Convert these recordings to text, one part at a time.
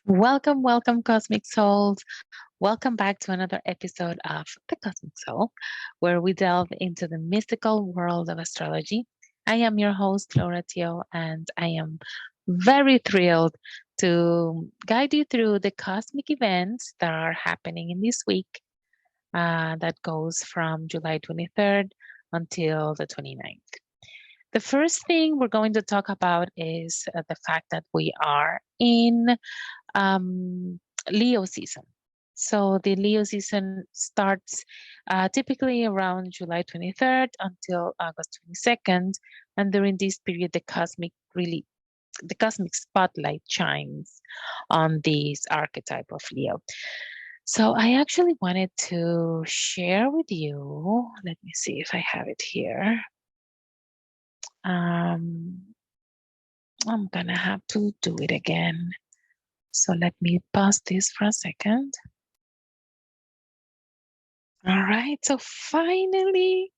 Welcome, welcome, Cosmic Souls. Welcome back to another episode of The Cosmic Soul, where we delve into the mystical world of astrology. I am your host, Laura Teo, and I am very thrilled to guide you through the cosmic events that are happening in this week that goes from July 23rd until the 29th. The first thing we're going to talk about is the fact that we are in um, Leo season. So the Leo season starts typically around July 23rd until August 22nd, and during this period, the cosmic spotlight shines on this archetype of Leo. So I actually wanted to share with you. Let me see if I have it here. I'm gonna have to do it again. So let me pause this for a second. All right, so finally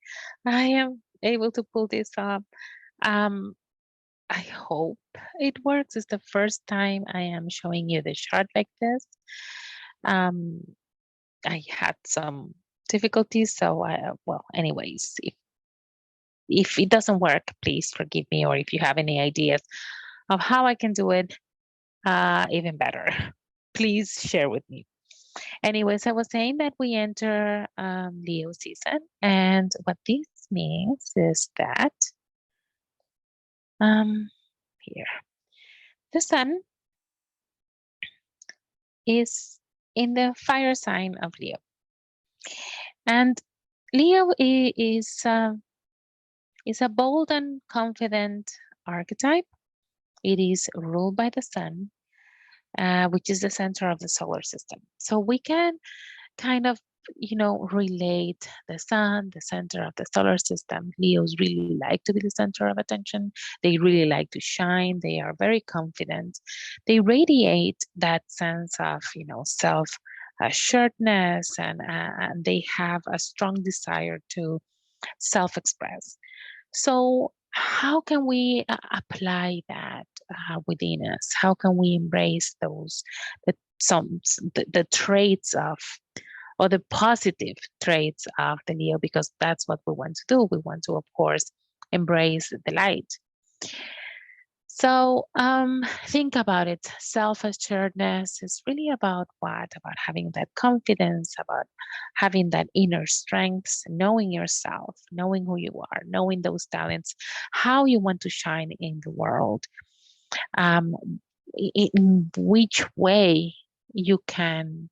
I am able to pull this up. Um, I hope it works. It's the first time I am showing you the chart like this. Um, I had some difficulties, so anyways, if it doesn't work, please forgive me, or if you have any ideas of how I can do it, even better, please share with me. Anyways, I was saying that we enter Leo season, and what this means is that here the sun is in the fire sign of Leo, and Leo is a bold and confident archetype. It is ruled by the sun, which is the center of the solar system. So we can kind of relate the sun, the center of the solar system. Leos really like to be the center of attention. They really like to shine. They are very confident. They radiate that sense of self assuredness, and they have a strong desire to self express. So how can we apply that within us? How can we embrace those the traits of, or the positive traits of the Leo, because that's what we want to do. We want to, of course, embrace the light. So think about it. Self-assuredness is really about what? About having that confidence, about having that inner strength, knowing yourself, knowing who you are, knowing those talents, how you want to shine in the world, um, in which way you can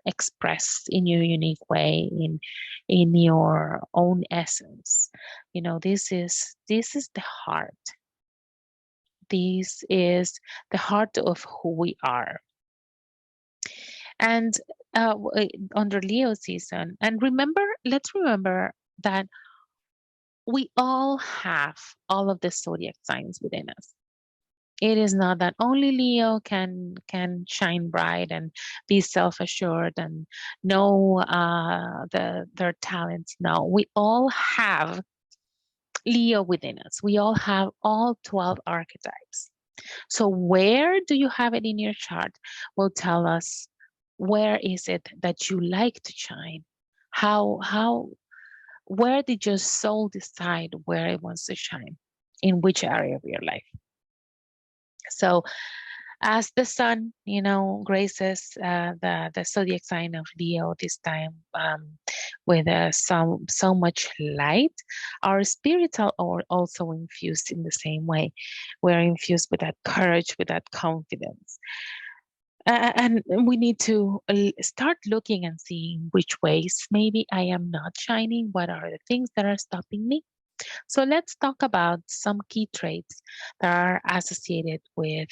express in your unique way, in your own essence. This is the heart. This is the heart of who we are. And under Leo season, and let's remember that we all have all of the zodiac signs within us. It is not that only Leo can shine bright and be self-assured and know their talents. No, we all have Leo within us. We all have all 12 archetypes. So where do you have it in your chart will tell us where is it that you like to shine. How where did your soul decide where it wants to shine, in which area of your life? So as the sun, graces the zodiac sign of Leo this time, with so much light, our spirits are also infused in the same way. We're infused with that courage, with that confidence. And we need to start looking and seeing which ways maybe I am not shining. What are the things that are stopping me? So let's talk about some key traits that are associated with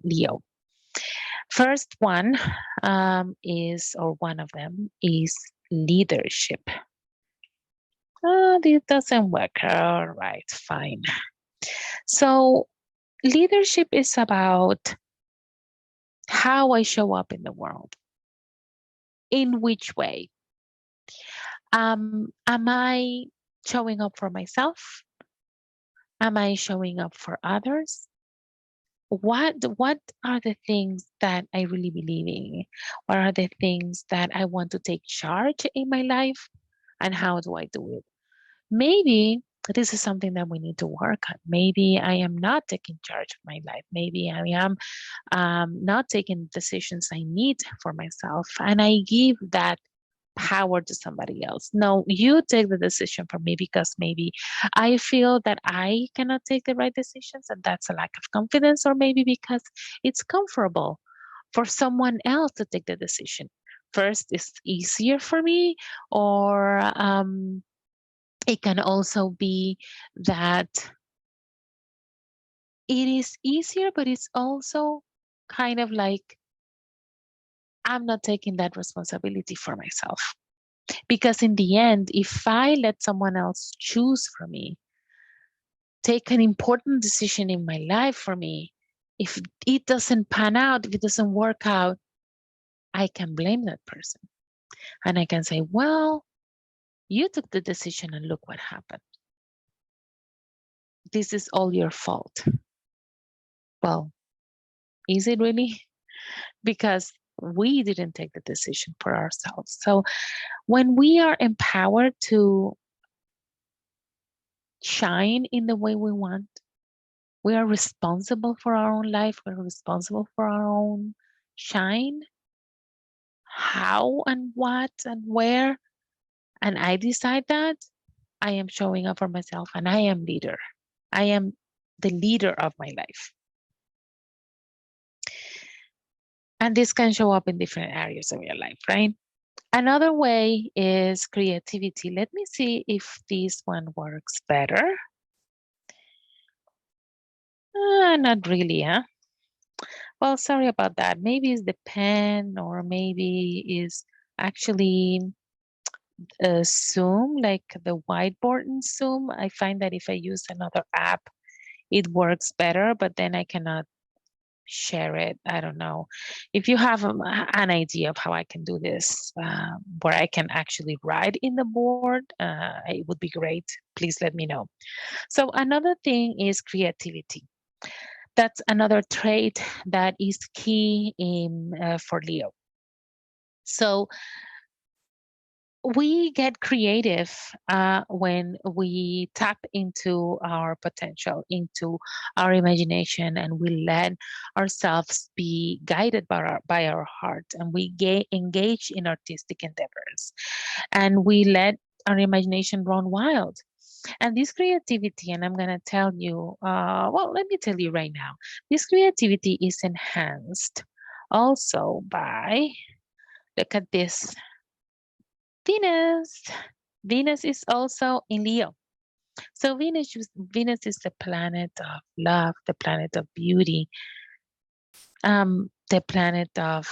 Leo. First one one of them is leadership. Oh, this doesn't work. All right, fine. So leadership is about how I show up in the world. In which way? Am I showing up for myself? Am I showing up for others? what are the things that I really believe in? What are the things that I want to take charge in my life? And how do I do it? Maybe this is something that we need to work on. Maybe I am not taking charge of my life. Maybe I am not taking decisions I need for myself. And I give that power to somebody else. No, you take the decision for me because maybe I feel that I cannot take the right decisions and that's a lack of confidence, or maybe because it's comfortable for someone else to take the decision. First, it's easier for me, or it can also be that it is easier, but it's also kind of like I'm not taking that responsibility for myself. Because in the end, if I let someone else choose for me, take an important decision in my life for me, if it doesn't pan out, if it doesn't work out, I can blame that person. And I can say, well, you took the decision and look what happened. This is all your fault. Well, is it really? Because we didn't take the decision for ourselves. So when we are empowered to shine in the way we want, we are responsible for our own life. We're responsible for our own shine, how and what and where. And I decide that I am showing up for myself and I am leader. I am the leader of my life. And this can show up in different areas of your life, right? Another way is creativity. Let me see if this one works better. Not really, huh? Well, sorry about that. Maybe it's the pen, or maybe is actually Zoom, like the whiteboard in Zoom. I find that if I use another app, it works better, but then I cannot share it. I don't know. If you have an idea of how I can do this, where I can actually write in the board, it would be great. Please let me know. So another thing is creativity. That's another trait that is key in for Leo. So we get creative when we tap into our potential, into our imagination, and we let ourselves be guided by our heart, and we engage in artistic endeavors, and we let our imagination run wild. And this creativity, and I'm going to tell you, well, let me tell you right now, this creativity is enhanced also by, look at this, Venus. Venus is also in Leo. So Venus is the planet of love, the planet of beauty, the planet of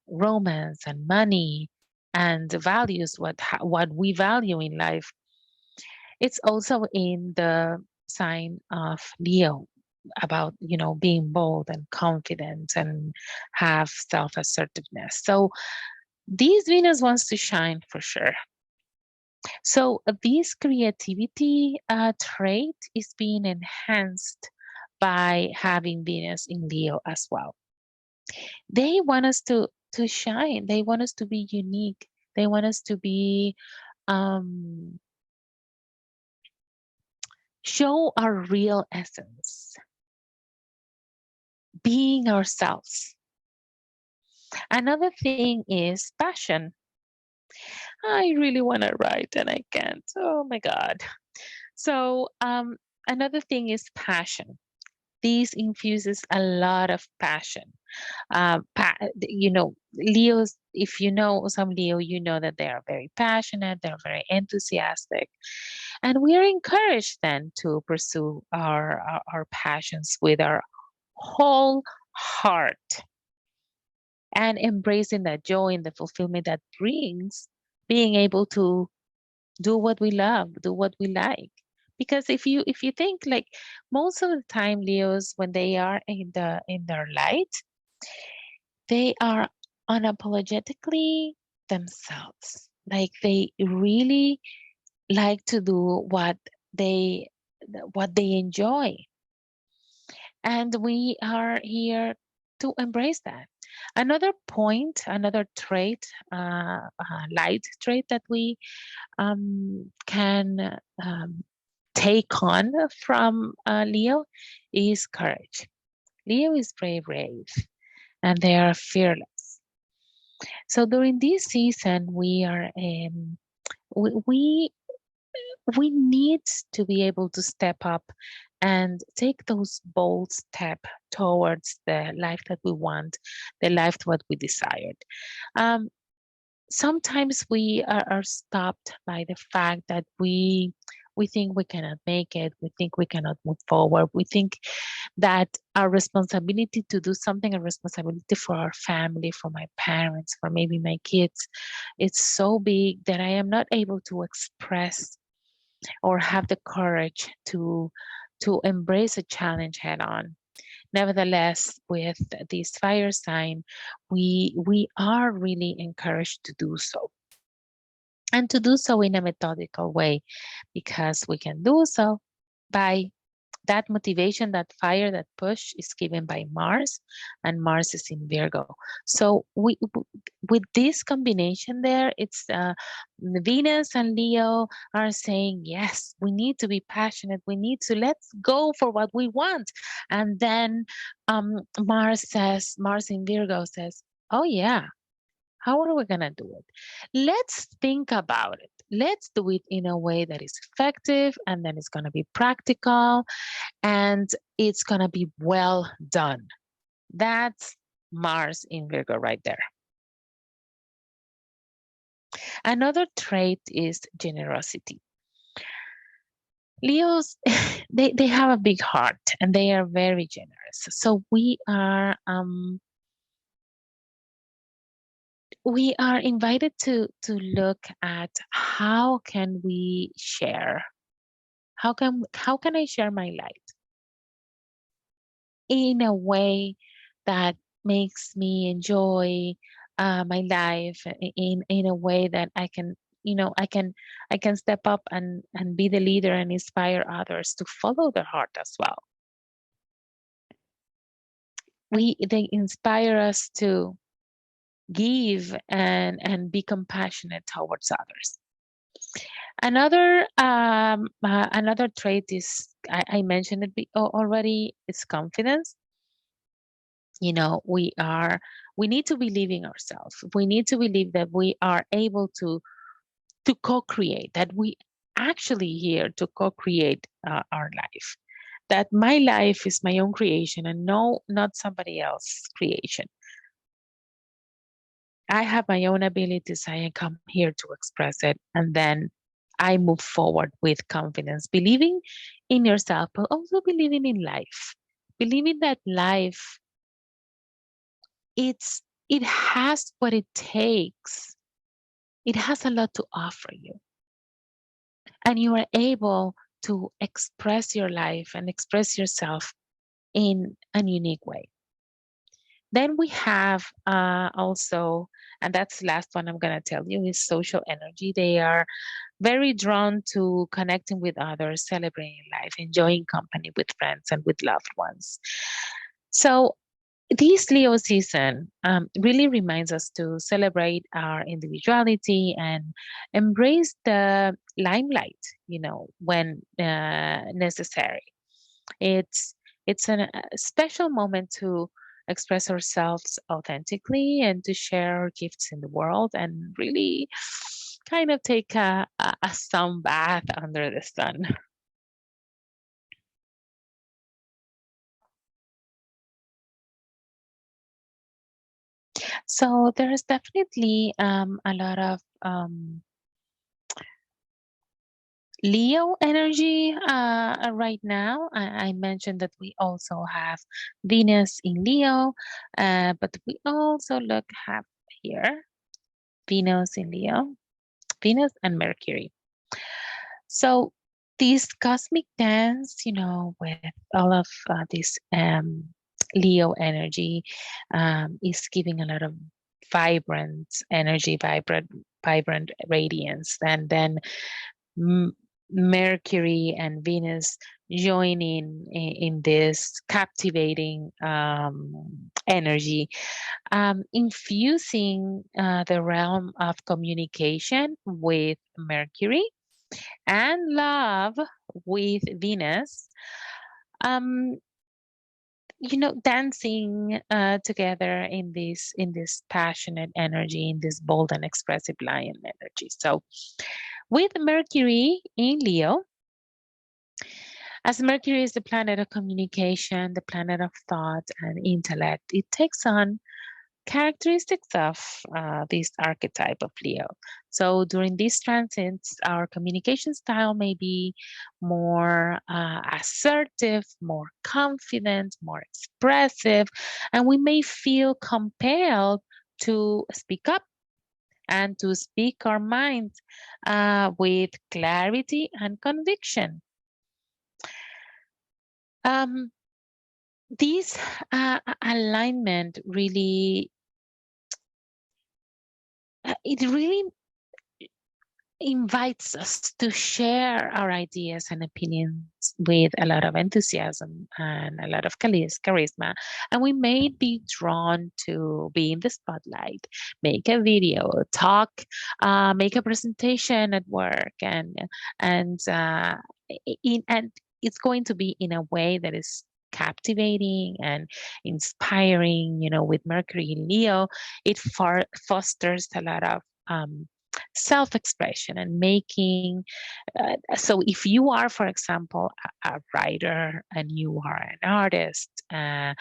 romance and money and values, what we value in life. It's also in the sign of Leo, about being bold and confident and have self-assertiveness. So this Venus wants to shine for sure. So this creativity trait is being enhanced by having Venus in Leo as well. They want us to shine. They want us to be unique. They want us to be um, show our real essence, being ourselves. Another thing is passion. I really want to write and I can't. Oh my God. So another thing is passion. This infuses a lot of passion. Leos, if you know some Leo, you know that they are very passionate, they're very enthusiastic. And we are encouraged then to pursue our passions with our whole heart, and embracing that joy and the fulfillment that brings being able to do what we love, do what we like. Because if you think, like, most of the time Leos, when they are in their light, they are unapologetically themselves. Like, they really like to do they what they enjoy. And we are here to embrace that. Another point, another trait, light trait that we can take on from Leo is courage. Leo is very brave and they are fearless. So during this season, we are we we need to be able to step up and take those bold steps towards the life that we want, the life what we desired. Um, Sometimes we are stopped by the fact that we think we cannot make it, we think we cannot move forward, we think that our responsibility to do something, a responsibility for our family, for my parents, for maybe my kids, it's so big that I am not able to express or have the courage to embrace a challenge head on. Nevertheless, with this fire sign, we are really encouraged to do so, and to do so in a methodical way, because we can do so by that motivation, that fire, that push is given by Mars, and Mars is in Virgo. So with this combination there, it's Venus and Leo are saying, yes, we need to be passionate. We need to let's go for what we want. And then Mars in Virgo says, oh yeah, how are we going to do it? Let's think about it. Let's do it in a way that is effective, and then it's going to be practical, and it's going to be well done. That's Mars in Virgo right there. Another trait is generosity. Leos, they have a big heart and they are very generous. So we are invited to look at how can we share. How can I share my light in a way that makes me enjoy my life in a way that I can, I can step up and be the leader and inspire others to follow their heart as well. They inspire us to give and be compassionate towards others. Another trait is, I mentioned it already, is confidence. We need to believe in ourselves. We need to believe that we are able to co-create, that we actually here to co-create our life, that my life is my own creation and no, not somebody else's creation. I have my own abilities. I come here to express it, and then I move forward with confidence, believing in yourself, but also believing in life, believing that life, it has what it takes. It has a lot to offer you, and you are able to express your life and express yourself in a unique way. Then we have also, and that's the last one I'm going to tell you, is social energy. They are very drawn to connecting with others, celebrating life, enjoying company with friends and with loved ones. So this Leo season really reminds us to celebrate our individuality and embrace the limelight, when necessary. It's a special moment to express ourselves authentically and to share our gifts in the world and really kind of take a sun bath under the sun. So there's definitely a lot of Leo energy right now. I mentioned that we also have Venus in Leo, but we also have here Venus in Leo, Venus and Mercury. So this cosmic dance, with all of this Leo energy, is giving a lot of vibrant energy, vibrant radiance, and then Mercury and Venus joining in this captivating energy, infusing the realm of communication with Mercury and love with Venus. Um, dancing together in this passionate energy, in this bold and expressive lion energy. So, with Mercury in Leo, as Mercury is the planet of communication, the planet of thought and intellect, it takes on characteristics of this archetype of Leo. So during these transits, our communication style may be more assertive, more confident, more expressive, and we may feel compelled to speak up and to speak our minds with clarity and conviction. Um, this alignment really, it really invites us to share our ideas and opinions with a lot of enthusiasm and a lot of charisma. And we may be drawn to be in the spotlight, make a video, talk, make a presentation at work, and and it's going to be in a way that is captivating and inspiring. With Mercury in Leo, it fosters a lot of self-expression and making. So if you are, for example, a writer, and you are an artist, and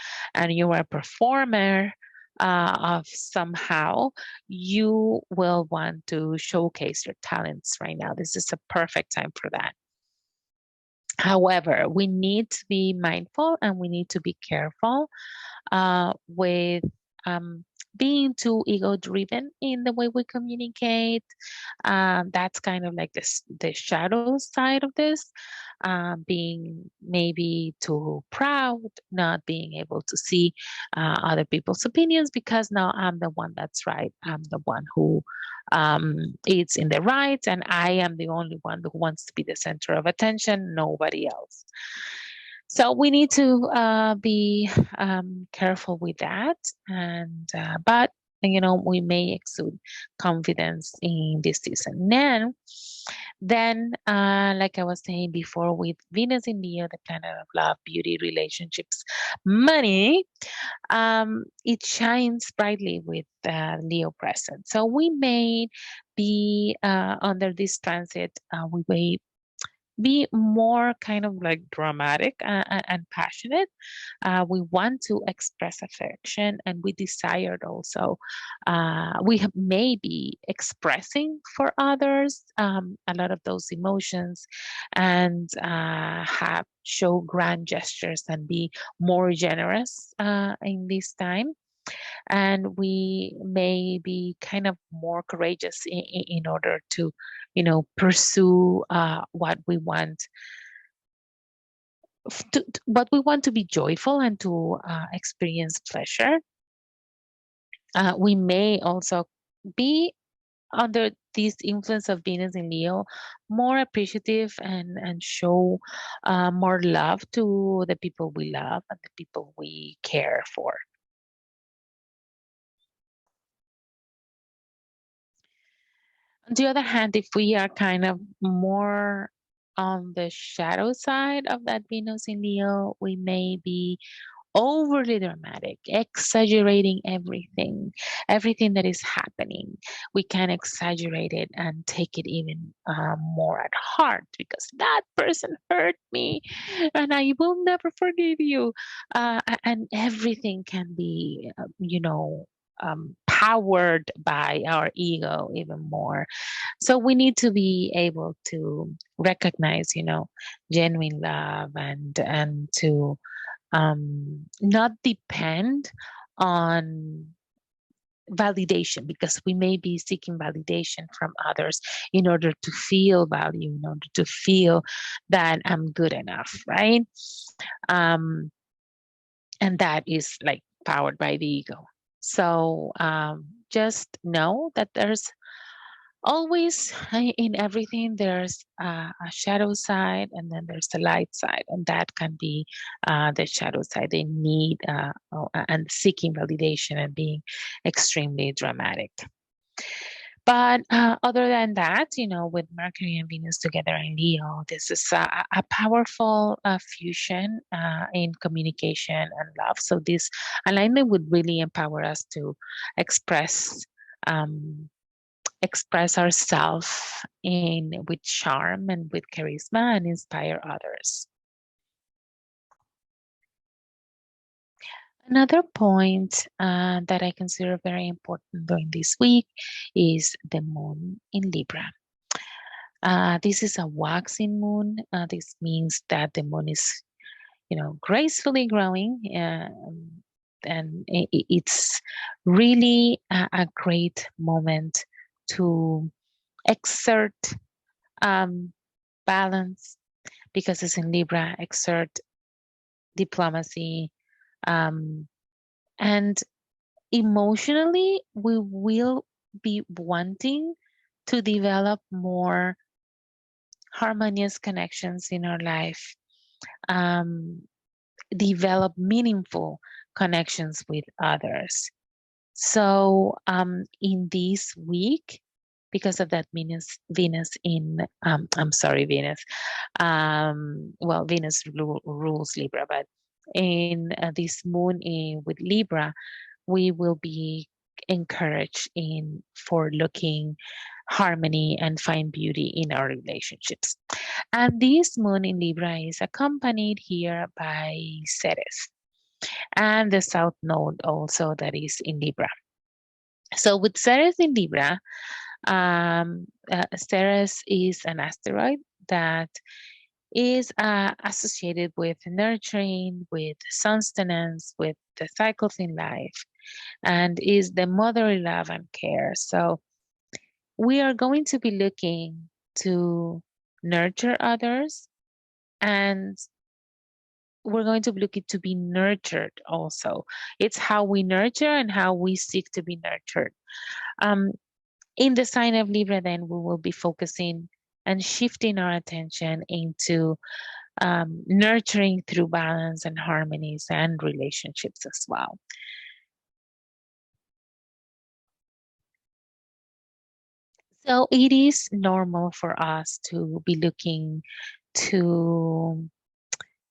you are a performer of somehow, you will want to showcase your talents right now. This is a perfect time for that. However, we need to be mindful and we need to be careful with being too ego driven in the way we communicate. That's kind of like the shadow side of this, being maybe too proud, not being able to see other people's opinions because now I'm the one that's right. I'm the one who is in the right, and I am the only one who wants to be the center of attention, nobody else. So we need to be careful with that, and but we may exude confidence in this season. Then, like I was saying before, with Venus in Leo, the planet of love, beauty, relationships, money, it shines brightly with Leo present. So we may be under this transit. We may be more kind of like dramatic and passionate. We want to express affection, and we desired also. May be expressing for others a lot of those emotions, and have show grand gestures and be more generous in this time. And we may be kind of more courageous in order to pursue what we want, what we want to be joyful and to experience pleasure. We may also be under this influence of Venus in Leo, more appreciative and show more love to the people we love and the people we care for. On the other hand, if we are kind of more on the shadow side of that Venus in Leo, we may be overly dramatic, exaggerating everything that is happening. We can exaggerate it and take it even more at heart because that person hurt me and I will never forgive you. And everything can be, powered by our ego even more. So we need to be able to recognize, genuine love, and to not depend on validation, because we may be seeking validation from others in order to feel value, in order to feel that I'm good enough, right? Um, and that is like powered by the ego. So just know that there's always in everything there's a shadow side, and then there's the light side, and that can be the shadow side. They need and seeking validation and being extremely dramatic. But other than that, with Mercury and Venus together in Leo, this is a powerful fusion in communication and love. So this alignment would really empower us to express um, express ourselves in with charm and with charisma and inspire others. Another point that I consider very important during this week is the moon in Libra. This is a waxing moon. This means that the moon is, gracefully growing, and it's really a great moment to exert balance, because it's in Libra, exert diplomacy, and emotionally, we will be wanting to develop more harmonious connections in our life, um, develop meaningful connections with others. So, in this week, because of that Venus in, I'm sorry, Venus. Well, Venus rules Libra, but in this moon with Libra, we will be encouraged in for looking harmony and find beauty in our relationships. And this moon in Libra is accompanied here by Ceres and the South Node also that is in Libra. So with Ceres in Libra, Ceres is an asteroid that is associated with nurturing, with sustenance, with the cycles in life, and is the motherly love and care. So we are going to be looking to nurture others, and we're going to be looking to be nurtured also. It's how we nurture and how we seek to be nurtured. Um, in the sign of Libra, then we will be focusing and shifting our attention into nurturing through balance and harmonies and relationships as well. So it is normal for us to be looking to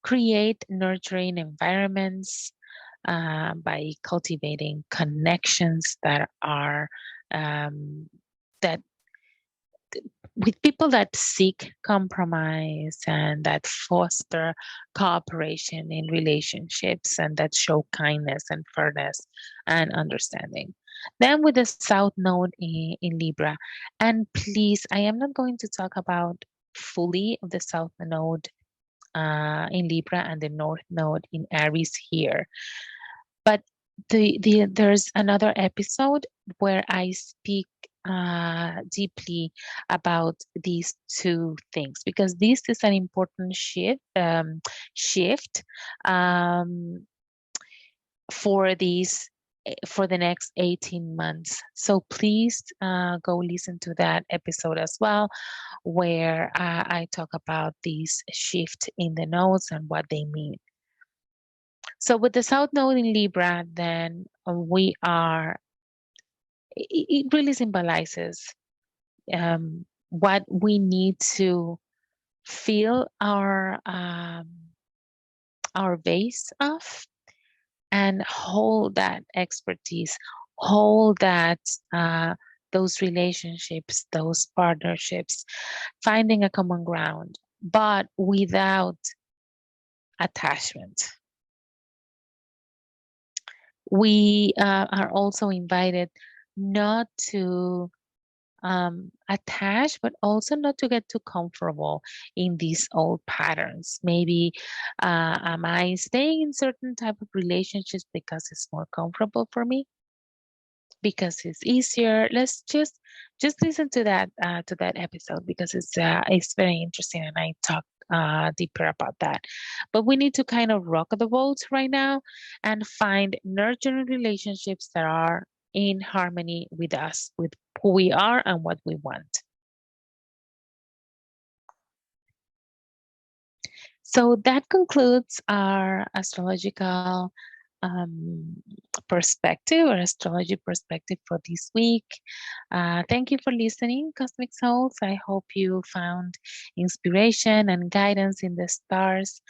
create nurturing environments by cultivating connections that are that with people that seek compromise and that foster cooperation in relationships and that show kindness and fairness and understanding. Then with the South Node in Libra, and please, I am not going to talk about fully of the South Node in Libra and the North Node in Aries here. But there's another episode where I speak deeply about these two things, because this is an important shift um, for these for the next 18 months. So please go listen to that episode as well, where I talk about these shift in the nodes and what they mean. So with the South Node in Libra, then we are, it really symbolizes what we need to fill our base of, and hold that expertise, hold that those relationships, those partnerships, finding a common ground, but without attachment. We are also invited not to attach, but also not to get too comfortable in these old patterns. Maybe am I staying in certain type of relationships because it's more comfortable for me, because it's easier? Let's just listen to that episode, because it's very interesting, and I talk deeper about that. But we need to kind of rock the boat right now and find nurturing relationships that are in harmony with us, with who we are and what we want. So that concludes our astrological perspective or astrology perspective for this week. Thank you for listening, Cosmic Souls. I hope you found inspiration and guidance in the stars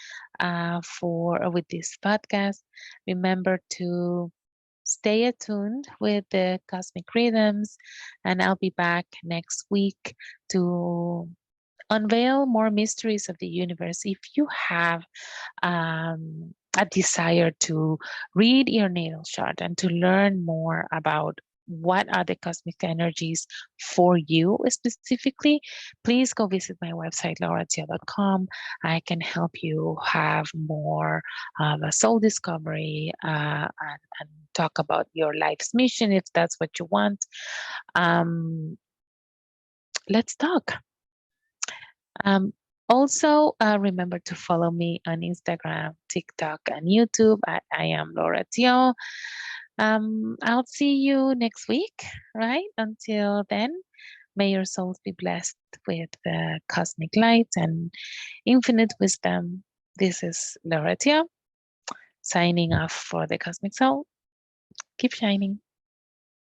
for with this podcast. Remember to stay attuned with the cosmic rhythms, and I'll be back next week to unveil more mysteries of the universe. If you have a desire to read your natal chart and to learn more about what are the cosmic energies for you specifically, please go visit my website, lauratia.com. I can help you have more of a soul discovery and talk about your life's mission if that's what you want. Let's talk. Also, remember to follow me on Instagram, TikTok, and YouTube. I am Laura Tio. I'll see you next week, right? Until then, may your souls be blessed with cosmic light and infinite wisdom. This is Laura Tio, signing off for the Cosmic Soul. Keep shining.